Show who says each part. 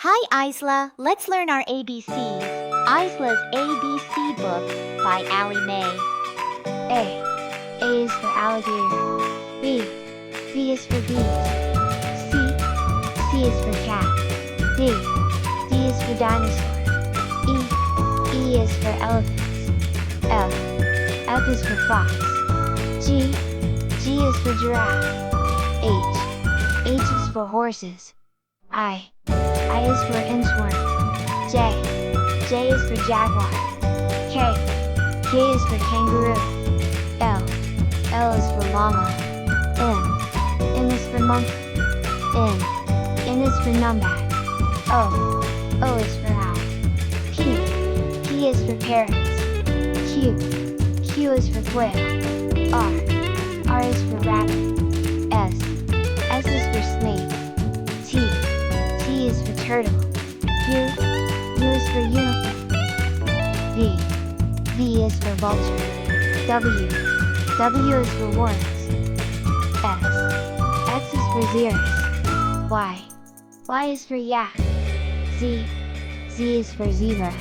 Speaker 1: Hi Isla, let's learn our ABCs. Isla's ABC book by Allie Mae.
Speaker 2: A is for alligator. B is for bees. C is for cat. D is for dinosaur. E is for elephants. F is for fox. G is for giraffe. H is for horses. I is for inchworm. J is for jaguar. K is for kangaroo. L is for llama. M is for monkey. N is for numbat. O is for owl. P is for parrots. Q is for quail. R is for rabbit. S is for snake. T is for turtle. U is for unicorn. V is for vulture. W is for worms. X is for xeris. Y is for yak. Z is for zebra.